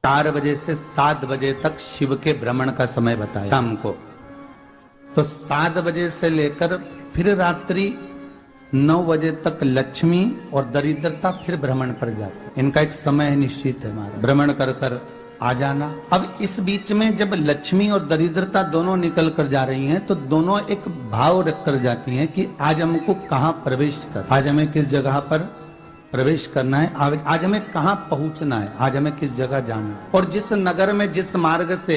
4 बजे से 7 बजे तक शिव के भ्रमण का समय बताया शाम को। तो 7 बजे से लेकर फिर रात्रि 9 बजे तक लक्ष्मी और दरिद्रता फिर भ्रमण पर जाती है। इनका एक समय है निश्चित है, हमारा भ्रमण कर कर आ जाना। अब इस बीच में जब लक्ष्मी और दरिद्रता दोनों निकल कर जा रही हैं, तो दोनों एक भाव रख कर जाती हैं कि आज हमको कहाँ प्रवेश कर, आज हमें किस जगह पर प्रवेश करना है, आज हमें कहाँ पहुंचना है, आज हमें किस जगह जाना है। और जिस नगर में जिस मार्ग से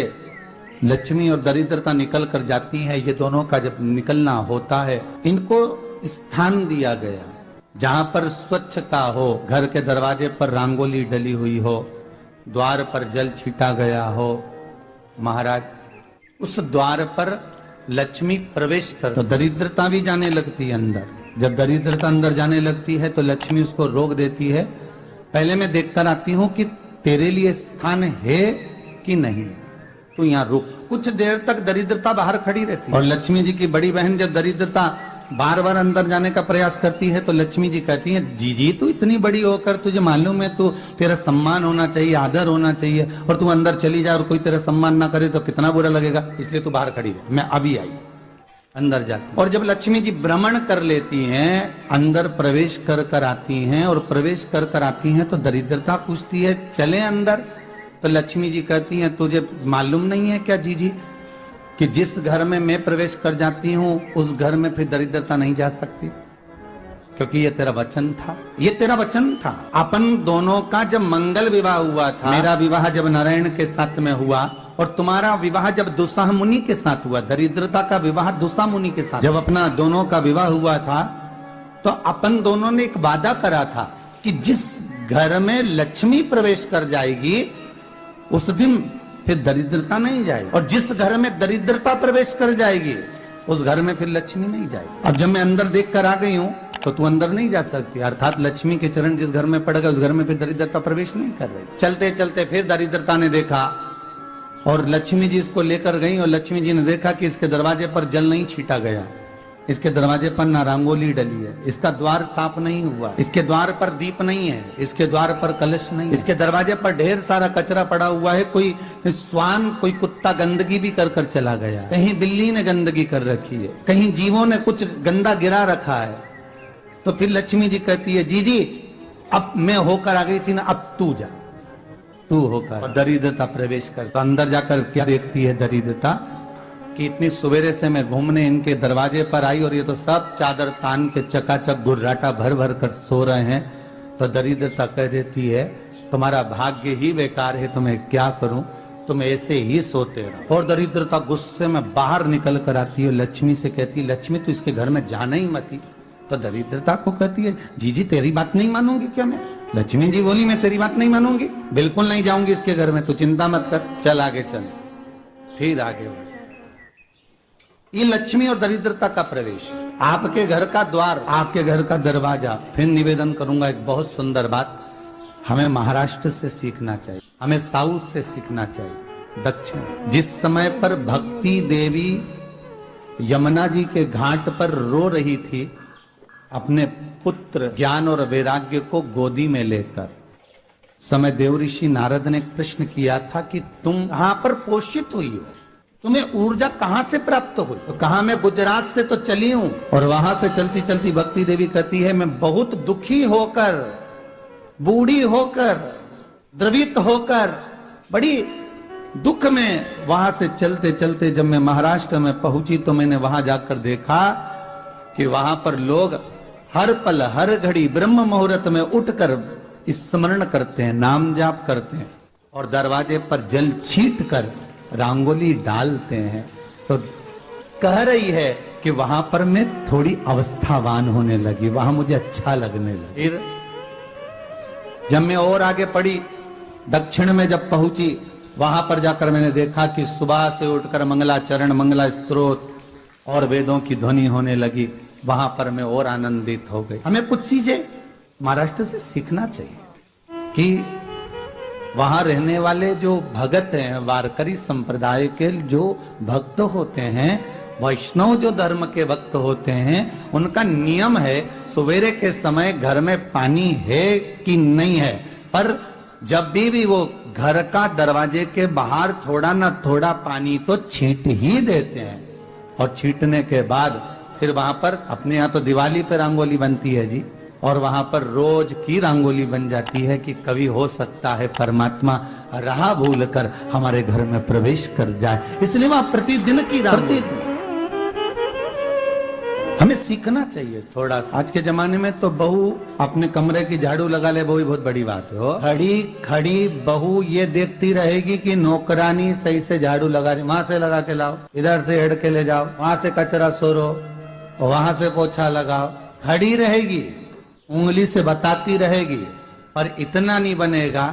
लक्ष्मी और दरिद्रता निकल कर जाती है, ये दोनों का जब निकलना होता है, इनको स्थान दिया गया जहां पर स्वच्छता हो, घर के दरवाजे पर रंगोली डली हुई हो, द्वार पर जल छीटा गया हो। महाराज उस द्वार पर लक्ष्मी प्रवेश कर, तो दरिद्रता भी जाने लगती है अंदर। जब दरिद्रता अंदर जाने लगती है तो लक्ष्मी उसको रोक देती है। पहले मैं देखकर आती हूं कि तेरे लिए स्थान है कि नहीं, तो यहाँ रुक। कुछ देर तक दरिद्रता बाहर खड़ी रहती है और लक्ष्मी जी की बड़ी बहन जब दरिद्रता बार बार अंदर जाने का प्रयास करती है तो लक्ष्मी जी कहती हैं, जी तू इतनी बड़ी होकर तुझे मालूम है तू तेरा सम्मान होना चाहिए, आदर होना चाहिए, और तू अंदर चली जाए और कोई तेरा सम्मान ना करे तो कितना बुरा लगेगा, इसलिए तू बाहर खड़ी रहे। मैं अभी आई। अंदर जाती। और जब लक्ष्मी जी भ्रमण कर लेती हैं, अंदर प्रवेश कर कर आती हैं, और प्रवेश कर कर आती हैं तो दरिद्रता पूछती है चले अंदर। तो लक्ष्मी जी कहती हैं, तुझे मालूम नहीं है क्या जीजी कि जिस घर में मैं प्रवेश कर जाती हूँ उस घर में फिर दरिद्रता नहीं जा सकती, क्योंकि ये तेरा वचन था, ये तेरा वचन था। अपन दोनों का जब मंगल विवाह हुआ था, मेरा विवाह जब नारायण के साथ में हुआ और तुम्हारा विवाह जब दुस्साह मुनि के साथ हुआ, दरिद्रता का विवाह दुस्साह मुनि के साथ, जब अपना दोनों का विवाह हुआ था तो अपन दोनों ने एक वादा करा था कि जिस घर में लक्ष्मी प्रवेश कर जाएगी उस दिन फिर दरिद्रता नहीं जाएगी, और जिस घर में दरिद्रता प्रवेश कर जाएगी उस घर में फिर लक्ष्मी नहीं जाएगी। अब जब मैं अंदर देख कर आ गई हूं तो तू अंदर नहीं जा सकती, अर्थात लक्ष्मी के चरण जिस घर में पड़ गए उस घर में फिर दरिद्रता प्रवेश नहीं कर रही। चलते चलते फिर दरिद्रता ने देखा और लक्ष्मी जी इसको लेकर गई, और लक्ष्मी जी ने देखा कि इसके दरवाजे पर जल नहीं छीटा गया, इसके दरवाजे पर ना रंगोली डली है, इसका द्वार साफ नहीं हुआ, इसके द्वार पर दीप नहीं है, इसके द्वार पर कलश नहीं है, इसके दरवाजे पर ढेर सारा कचरा पड़ा हुआ है, कोई स्वान कोई कुत्ता गंदगी भी कर कर चला गया, कहीं बिल्ली ने गंदगी कर रखी है, कहीं जीवों ने कुछ गंदा गिरा रखा है। तो फिर लक्ष्मी जी कहती है, जी अब मैं होकर आ गई थी ना, अब तू जा, तू होकर। दरिद्रता प्रवेश कर, तो अंदर जाकर क्या देखती है दरिद्रता कि इतनी सवेरे से मैं घूमने इनके दरवाजे पर आई और ये तो सब चादर तान के चकाचक गुर्राटा भर भर कर सो रहे हैं। तो दरिद्रता कह देती है, तुम्हारा भाग्य ही बेकार है, तुम्हें क्या करूं, तुम ऐसे ही सोते रहो। और दरिद्रता गुस्से में बाहर निकल कर आती है, लक्ष्मी से कहती है, लक्ष्मी तू इसके घर में जाना ही मत। तो दरिद्रता को कहती है, जी तेरी बात नहीं मानूंगी क्या मैं? लक्ष्मी जी बोली, मैं तेरी बात नहीं मानूंगी, बिल्कुल नहीं जाऊंगी इसके घर में, तू चिंता मत कर, चल आगे चल। फिर आगे बढ़। ये लक्ष्मी और दरिद्रता का प्रवेश, आपके घर का द्वार, आपके घर का दरवाजा। फिर निवेदन करूंगा एक बहुत सुंदर बात, हमें महाराष्ट्र से सीखना चाहिए, हमें साउथ से सीखना चाहिए, दक्षिण। जिस समय पर भक्ति देवी यमुना जी के घाट पर रो रही थी अपने पुत्र ज्ञान और वैराग्य को गोदी में लेकर, समय देव ऋषि नारद ने प्रश्न किया था कि तुम यहाँ पर पोषित हुई हो, तुम्हें ऊर्जा कहां से प्राप्त हुई? तो कहा, मैं गुजरात से तो चली हूं। और वहां से चलती चलती भक्ति देवी कहती है, मैं बहुत दुखी होकर, बूढ़ी होकर, द्रवित होकर, बड़ी दुख में वहां से चलते चलते जब मैं महाराष्ट्र में पहुंची तो मैंने वहां जाकर देखा कि वहां पर लोग हर पल हर घड़ी ब्रह्म मुहूर्त में उठकर स्मरण करते हैं, नाम जाप करते हैं, और दरवाजे पर जल छीट कर रंगोली डालते हैं। तो कह रही है कि वहां पर मैं थोड़ी अवस्थावान होने लगी, वहां मुझे अच्छा लगने लगा। फिर जब मैं और आगे पड़ी, दक्षिण में जब पहुंची, वहां पर जाकर मैंने देखा कि सुबह से उठकर मंगलाचरण, मंगला स्तोत्र और वेदों की ध्वनि होने लगी। वहां पर मैं और आनंदित हो गई। हमें कुछ चीजें महाराष्ट्र से सीखना चाहिए कि वहां रहने वाले जो भगत हैं, वारकरी संप्रदाय के जो भक्त होते हैं, वैष्णव जो धर्म के भक्त होते हैं, उनका नियम है सवेरे के समय घर में पानी है कि नहीं है, पर जब भी वो घर का दरवाजे के बाहर थोड़ा ना थोड़ा पानी तो छींट ही देते हैं, और छींटने के बाद फिर वहां पर, अपने यहाँ तो दिवाली पर रंगोली बनती है जी, और वहां पर रोज की रंगोली बन जाती है कि कभी हो सकता है परमात्मा राह भूल कर हमारे घर में प्रवेश कर जाए, इसलिए वहां प्रतिदिन की रंगोली। हमें सीखना चाहिए थोड़ा सा। आज के जमाने में तो बहू अपने कमरे की झाड़ू लगा ले, वो ही बहुत बड़ी बात है। खड़ी खड़ी बहू ये देखती रहेगी कि नौकरानी सही से झाड़ू लगा रही, वहां से लगा के लाओ, इधर से हेड़ के ले जाओ, वहां से कचरा सोरो, वहां से पोछा लगाओ, खड़ी रहेगी, उंगली से बताती रहेगी। पर इतना नहीं बनेगा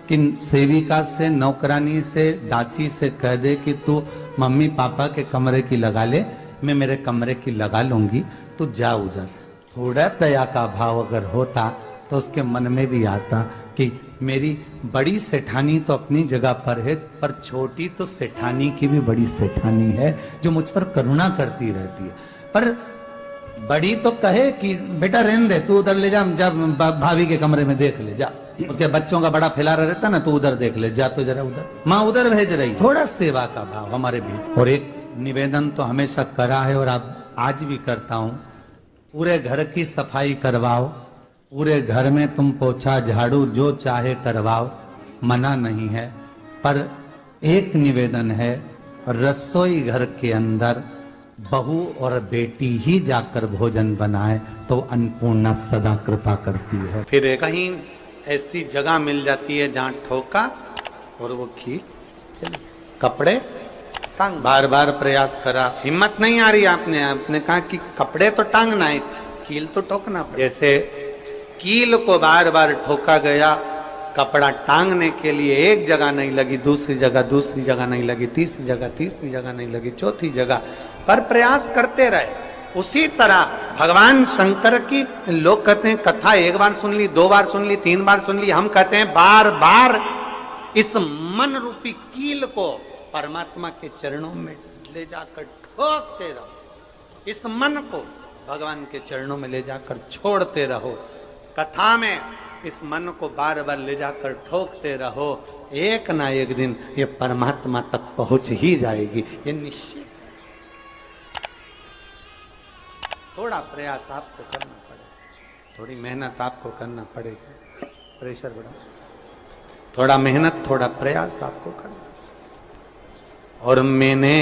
कि सेविका से, नौकरानी से, दासी से कह दे कि तू मम्मी पापा के कमरे की लगा ले, मैं मेरे कमरे की लगा लूंगी, तू जा उधर। थोड़ा दया का भाव अगर होता तो उसके मन में भी आता कि मेरी बड़ी सेठानी तो अपनी जगह पर है, पर छोटी तो सेठानी की भी बड़ी सेठानी है जो मुझ पर करुणा करती रहती है। पर बड़ी तो कहे कि बेटा रहने दे, तू उधर ले जा, जब भाभी के कमरे में देख ले जा, उसके बच्चों का बड़ा फैलारा रहता ना, तू उधर देख ले जा, तो जरा उधर माँ उधर भेज रही। थोड़ा सेवा का भाव हमारे भी। और एक निवेदन तो हमेशा करा है और अब आज भी करता हूं, पूरे घर की सफाई करवाओ, पूरे घर में तुम पोछा झाड़ू जो चाहे करवाओ, मना नहीं है। पर एक निवेदन है, रसोई घर के अंदर बहू और बेटी ही जाकर भोजन बनाए तो अन्नपूर्णा सदा कृपा करती है। फिर कहीं ऐसी जगह मिल जाती है जहां ठोका और वो खींच, कपड़े टांग, बार बार प्रयास करा, हिम्मत नहीं आ रही, आपने कहा कि कपड़े तो टांगना है, कील तो ठोकना पड़े। जैसे कील को बार बार ठोका गया, कपड़ा टांगने के लिए एक जगह नहीं लगी, दूसरी जगह नहीं लगी, तीसरी जगह नहीं लगी, चौथी जगह पर प्रयास करते रहे। उसी तरह भगवान शंकर की, लोग कहते हैं कथा एक बार सुन ली, 2 बार सुन ली, 3 बार सुन ली, हम कहते हैं बार बार इस मन रूपी कील को परमात्मा के चरणों में ले जाकर ठोकते रहो, इस मन को भगवान के चरणों में ले जाकर छोड़ते रहो। कथा में इस मन को बार बार ले जाकर ठोकते रहो, एक ना एक दिन ये परमात्मा तक पहुंच ही जाएगी, ये निश्चित। थोड़ा प्रयास आपको करना पड़ेगा, थोड़ी मेहनत आपको करना पड़ेगी, प्रेशर बढ़ा, थोड़ा मेहनत थोड़ा प्रयास आपको करना। और मैंने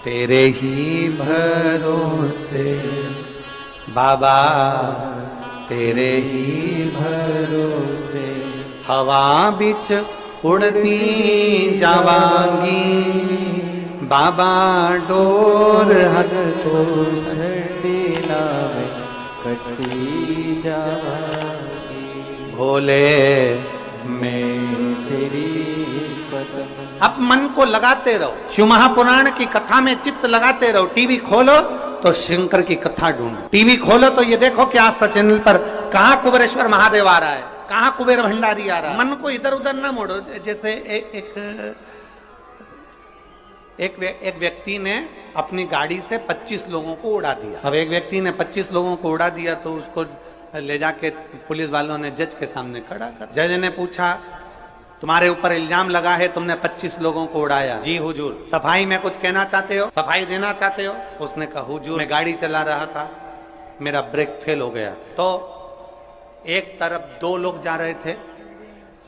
तेरे ही भरोसे बाबा, तेरे ही भरोसे हवा बिच उड़ती जावांगी, बाबा डोर हर तो छड़ीला में कटी जावांगी, भोले मैं तेरी कदम। अब मन को लगाते रहो, शिव महापुराण की कथा में चित्त लगाते रहो। टीवी खोलो तो शंकर की कथा ढूंढो, टीवी खोलो तो ये देखो कि आस्था चैनल पर कहाँ कुबेरेश्वर महादेव आ रहा है, कहाँ कुबेर भंडारी आ रहा है। मन को इधर उधर ना मोड़ो। जैसे एक व्यक्ति ने अपनी गाड़ी से 25 लोगों को उड़ा दिया। अब एक व्यक्ति ने 25 लोगों को उड़ा दिया तो उसको ले जाके पुलिस वालों ने जज के सामने खड़ा कर। जज ने पूछा, तुम्हारे ऊपर इल्जाम लगा है तुमने 25 लोगों को उड़ाया। जी हुजूर। सफाई में कुछ कहना चाहते हो, सफाई देना चाहते हो? उसने कहा हुजूर मैं गाड़ी चला रहा था, मेरा ब्रेक फेल हो गया, तो एक तरफ 2 लोग जा रहे थे,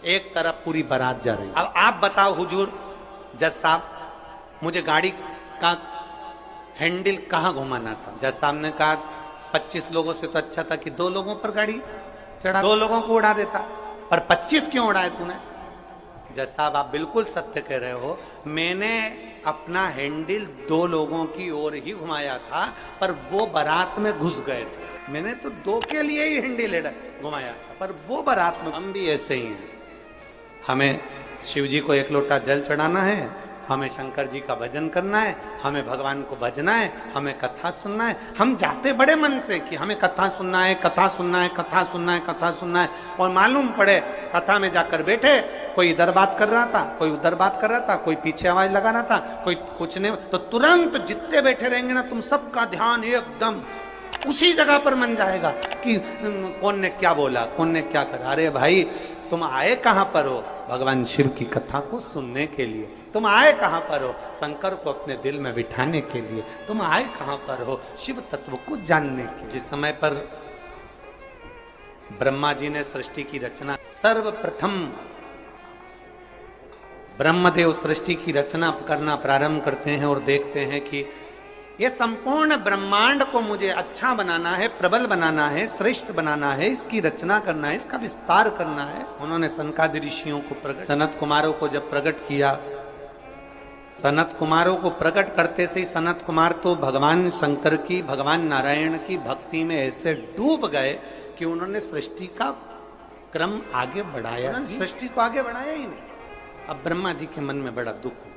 एक तरफ पूरी बारात जा रही। अब आप बताओ हुजूर जज साहब, मुझे गाड़ी का हैंडल कहाँ घुमाना था? जज साहब ने कहा 25 लोगों से तो अच्छा था कि 2 लोगों पर गाड़ी चढ़ा, 2 लोगों को उड़ा देता, पर 25 क्यों उड़ाए तूने? जज साहब आप बिल्कुल सत्य कह रहे हो, मैंने अपना हैंडल 2 लोगों की ओर ही घुमाया था, पर वो बारात में घुस गए थे। मैंने तो 2 के लिए ही हैंडल घुमाया था, पर वो बारात में। हम भी ऐसे ही हैं, हमें शिव जी को 1 लोटा जल चढ़ाना है, हमें शंकर जी का भजन करना है, हमें भगवान को भजना है, हमें कथा सुनना है। हम जाते बड़े मन से कि हमें कथा सुनना है, कथा सुनना है, कथा सुनना है, कथा सुनना है, और मालूम पड़े कथा में जाकर बैठे, कोई इधर बात कर रहा था, कोई उधर बात कर रहा था, कोई पीछे आवाज लगा रहा था, कोई कुछ नहीं, तो तुरंत जितने बैठे रहेंगे ना, तुम सबका ध्यान एकदम उसी जगह पर मन जाएगा कि कौन ने क्या बोला, कौन ने क्या करा। अरे भाई तुम आए कहां पर हो? भगवान शिव की कथा को सुनने के लिए। तुम आए कहां पर हो? शंकर को अपने दिल में बिठाने के लिए। तुम आए कहां पर हो? शिव तत्व को जानने के लिए। जिस समय पर ब्रह्मा जी ने सृष्टि की रचना, सर्वप्रथम ब्रह्मदेव सृष्टि की रचना करना प्रारंभ करते हैं और देखते हैं कि ये संपूर्ण ब्रह्मांड को मुझे अच्छा बनाना है, प्रबल बनाना है, श्रेष्ठ बनाना है, इसकी रचना करना है, इसका विस्तार करना है। उन्होंने सनकादि ऋषियों को प्रकट, सनत कुमारों को जब प्रकट किया, सनत कुमारों को प्रकट करते से ही सनत कुमार तो भगवान शंकर की, भगवान नारायण की भक्ति में ऐसे डूब गए कि उन्होंने सृष्टि का क्रम आगे बढ़ाया, उन्होंने सृष्टि को आगे बढ़ाया ही नहीं। अब ब्रह्मा जी के मन में बड़ा दुख हुआ,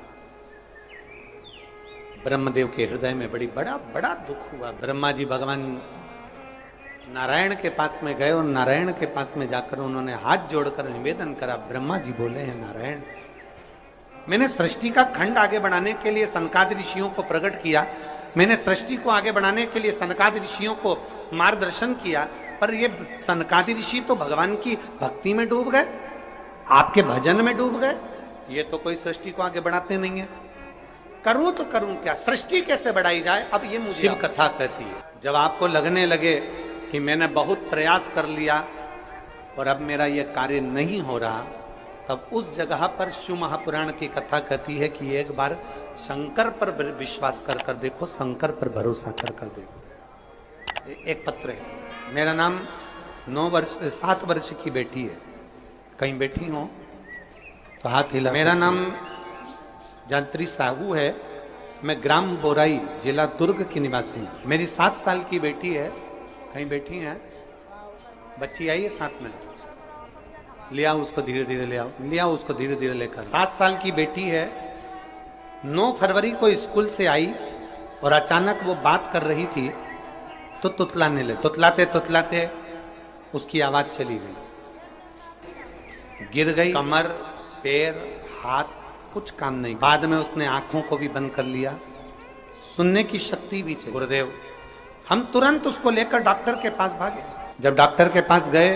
ब्रह्मदेव के हृदय में बड़ा दुख हुआ। ब्रह्मा जी भगवान नारायण के पास में गए और नारायण के पास में जाकर उन्होंने हाथ जोड़कर निवेदन करा। ब्रह्मा जी बोले हैं, नारायण, मैंने सृष्टि का खंड आगे बढ़ाने के लिए सनकादि ऋषियों को प्रकट किया, मैंने सृष्टि को आगे बढ़ाने के लिए सनकादि ऋषियों को मार्गदर्शन किया, पर ये सनकादि ऋषि तो भगवान की भक्ति में डूब गए, आपके भजन में डूब गए, ये तो कोई सृष्टि को आगे बढ़ाते नहीं है। करूं तो करूं क्या, सृष्टि कैसे बढ़ाई जाए? अब ये मुझे शिव कथा कहती है। जब आपको लगने लगे कि मैंने बहुत प्रयास कर लिया और अब मेरा ये कार्य नहीं हो रहा, तब उस जगह पर शिव महापुराण की कथा कहती है कि एक बार शंकर पर विश्वास कर देखो, शंकर पर भरोसा कर देखो। एक पत्र है, मेरा नाम 7 वर्ष की बेटी है, कहीं बैठी हो तो हाथ हिला। मेरा नाम जानत्री साहू है, मैं ग्राम बोराई, जिला दुर्ग की निवासी हूँ। मेरी 7 साल की बेटी है, कहीं बैठी है, बच्ची आई है साथ में, ले आओ उसको धीरे धीरे, ले आओ उसको धीरे धीरे लेकर। 7 साल की बेटी है, 9 फरवरी को स्कूल से आई और अचानक वो बात कर रही थी तो तुतलाने लगे। तुतलाते उसकी आवाज चली गई, गिर गई, कमर, पैर, हाथ कुछ काम नहीं। बाद में उसने आंखों को भी बंद कर लिया, सुनने की शक्ति भी चली। गुरुदेव, हम तुरंत उसको लेकर डॉक्टर के पास भागे। जब डॉक्टर के पास गए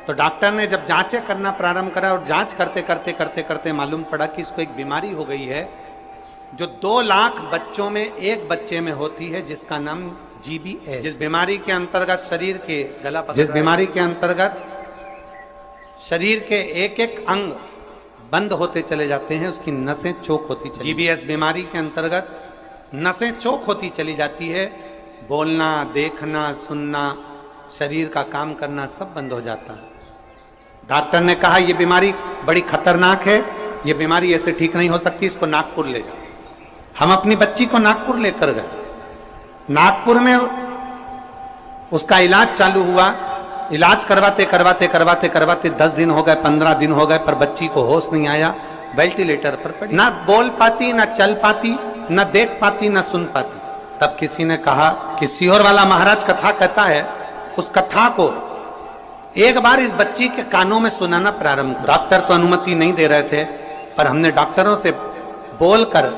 तो डॉक्टर ने जब जांचें करना प्रारंभ करा और जांच करते मालूम पड़ा कि इसको एक बीमारी हो गई है जो 2 लाख बच्चों में एक बच्चे में होती है, जिसका नाम GBS। जिस बीमारी के अंतर्गत शरीर के जिस बीमारी के अंतर्गत शरीर के एक अंग बंद होते चले जाते हैं, उसकी नसें चोक होती चली। GBS बीमारी के अंतर्गत नसें चोक होती चली जाती है, बोलना, देखना, सुनना, शरीर का काम करना सब बंद हो जाता है। डॉक्टर ने कहा ये बीमारी बड़ी खतरनाक है, ये बीमारी ऐसे ठीक नहीं हो सकती, इसको नागपुर ले जाओ। हम अपनी बच्ची को नागपुर लेकर गए। नागपुर में उसका इलाज चालू हुआ। इलाज करवाते 10 दिन हो गए, 15 दिन हो गए, पर बच्ची को होश नहीं आया, वेंटिलेटर पर पड़ी, ना बोल पाती, ना चल पाती, ना देख पाती, ना सुन पाती। तब किसी ने कहा कि सीहोर वाला महाराज कथा कहता है, उस कथा को एक बार इस बच्ची के कानों में सुनाना प्रारंभ किया। डॉक्टर तो अनुमति नहीं दे रहे थे, पर हमने डॉक्टरों से बोलकर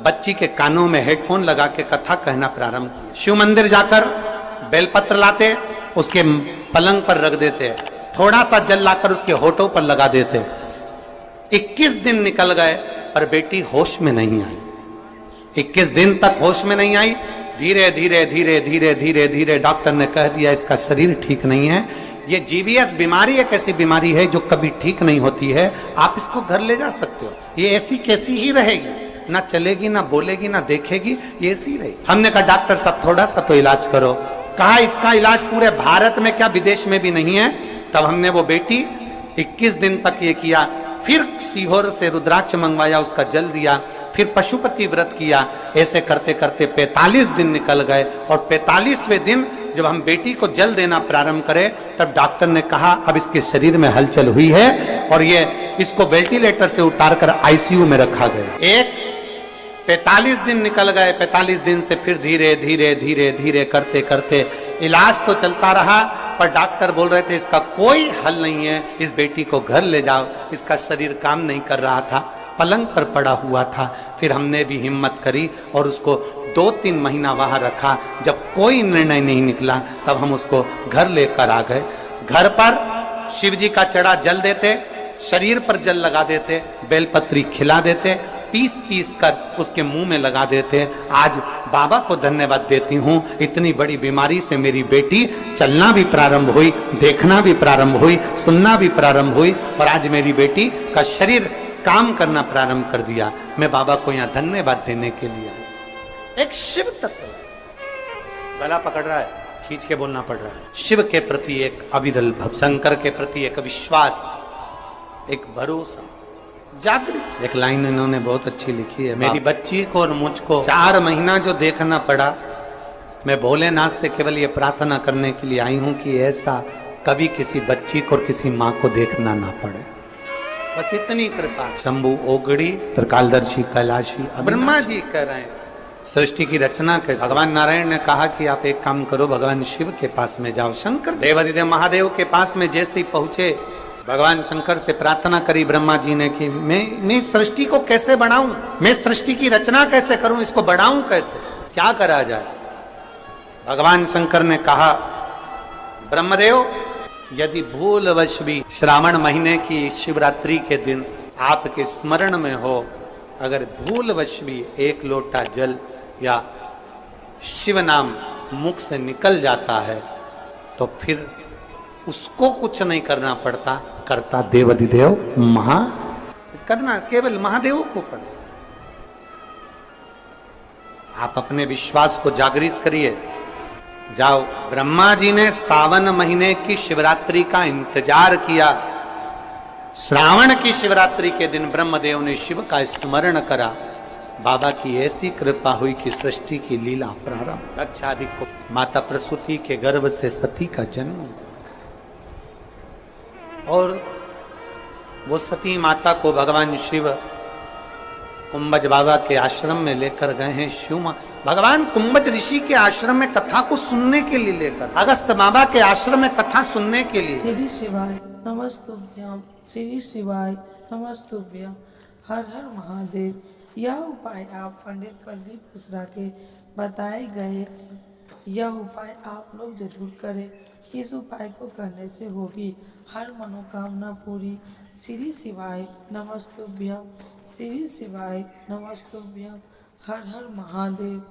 बच्ची के कानों में हेडफोन लगा के कथा कहना प्रारंभ किया। शिव मंदिर जाकर बेलपत्र लाते, उसके पलंग पर रख देते, थोड़ा सा जल लाकर उसके होठों पर लगा देते। 21 दिन निकल गए पर बेटी होश में नहीं आई। 21 दिन तक होश में नहीं आई। धीरे डॉक्टर ने कह दिया इसका शरीर ठीक नहीं है, ये GBS बीमारी एक ऐसी बीमारी है जो कभी ठीक नहीं होती है, आप इसको घर ले जा सकते हो, ये ऐसी कैसी ही रहेगी, ना चलेगी, ना बोलेगी, ना देखेगी, ये ऐसी रहेगी। हमने कहा डॉक्टर साहब थोड़ा सा तो इलाज करो। कहा इसका इलाज पूरे भारत में क्या विदेश में भी नहीं है। तब हमने वो बेटी 21 दिन तक ये किया, फिर सीहोर से रुद्राक्ष मंगवाया, उसका जल दिया, फिर पशुपति व्रत किया। ऐसे करते 45 दिन निकल गए और 45वें दिन जब हम बेटी को जल देना प्रारंभ करें तब डॉक्टर ने कहा अब इसके शरीर में हलचल हुई है और ये इसको वेंटिलेटर से उतारकर ICU में रखा गया। 45 दिन निकल गए। 45 दिन से फिर धीरे करते इलाज तो चलता रहा, पर डॉक्टर बोल रहे थे इसका कोई हल नहीं है, इस बेटी को घर ले जाओ, इसका शरीर काम नहीं कर रहा था, पलंग पर पड़ा हुआ था। फिर हमने भी हिम्मत करी और उसको 2-3 महीना वहां रखा। जब कोई निर्णय नहीं निकला तब हम उसको घर लेकर आ गए। घर पर शिव जी का चढ़ा जल देते, शरीर पर जल लगा देते, बेलपत्री खिला देते, पीस पीस कर उसके मुंह में लगा देते। आज बाबा को धन्यवाद देती हूं, इतनी बड़ी बीमारी से मेरी बेटी चलना भी प्रारंभ हुई, देखना भी प्रारंभ हुई, सुनना भी प्रारंभ हुई, और आज मेरी बेटी का शरीर काम करना प्रारंभ कर दिया। मैं बाबा को यहाँ धन्यवाद देने के लिए आया। एक शिव तत्व गला पकड़ रहा है, खींच के बोलना पड़ रहा है। शिव के प्रति एक अविरल भक्ति, शंकर के प्रति एक विश्वास, एक भरोसा, जागृत। एक लाइन इन्होंने बहुत अच्छी लिखी है, मेरी बच्ची को और मुझको 4 महीना जो देखना पड़ा, मैं भोलेनाथ से केवल ये प्रार्थना करने के लिए आई हूं कि ऐसा कभी किसी बच्ची को और किसी माँ को देखना ना पड़े। बस इतनी कृपा। शंभु ओगड़ी, त्रिकालदर्शी, कैलाशी, ब्रह्मा जी कह रहे हैं सृष्टि की रचना कैसे। भगवान नारायण ने कहा कि आप एक काम करो, भगवान शिव के पास में जाओ। शंकर देवादिदेव महादेव के पास में जैसे ही पहुंचे, भगवान शंकर से प्रार्थना करी ब्रह्मा जी ने कि मैं सृष्टि को कैसे बढ़ाऊं, मैं सृष्टि की रचना कैसे करूं, इसको बढ़ाऊं कैसे, क्या करा जाए। भगवान शंकर ने कहा, ब्रह्मदेव यदि भूलवश भी श्रावण महीने की शिवरात्रि के दिन आपके स्मरण में हो, अगर भूलवश भी 1 लोटा जल या शिव नाम मुख से निकल जाता है तो फिर उसको कुछ नहीं करना पड़ता, करता देवादिदेव करना केवल महादेव को पड़े। आप अपने विश्वास को जागृत करिए। जाओ, ब्रह्मा जी ने सावन महीने की शिवरात्रि का इंतजार किया। श्रावण की शिवरात्रि के दिन ब्रह्मदेव ने शिव का स्मरण करा। बाबा की ऐसी कृपा हुई कि सृष्टि की लीला प्रारंभ। रक्षादि को माता प्रसूति के गर्भ से सती का जन्म, और वो सती माता को भगवान शिव कुंभज बाबा के आश्रम में लेकर गए हैं। शिव भगवान कुंभज ऋषि के आश्रम में कथा को सुनने के लिए लेकर, अगस्त बाबा के आश्रम में कथा सुनने के लिए। श्री शिवाय नमस्तुभ्यम, श्री शिवाय नमस्तुभ्यम, हर हर महादेव। यह उपाय आप पंडित प्रदीप मिश्रा के बताए गए, यह उपाय आप लोग जरूर करें। इस उपाय को करने से होगी हर मनोकामना पूरी। श्री शिवाय नमस्तुभ्यम, श्री शिवाय नमस्तुभ्यम, हर हर महादेव।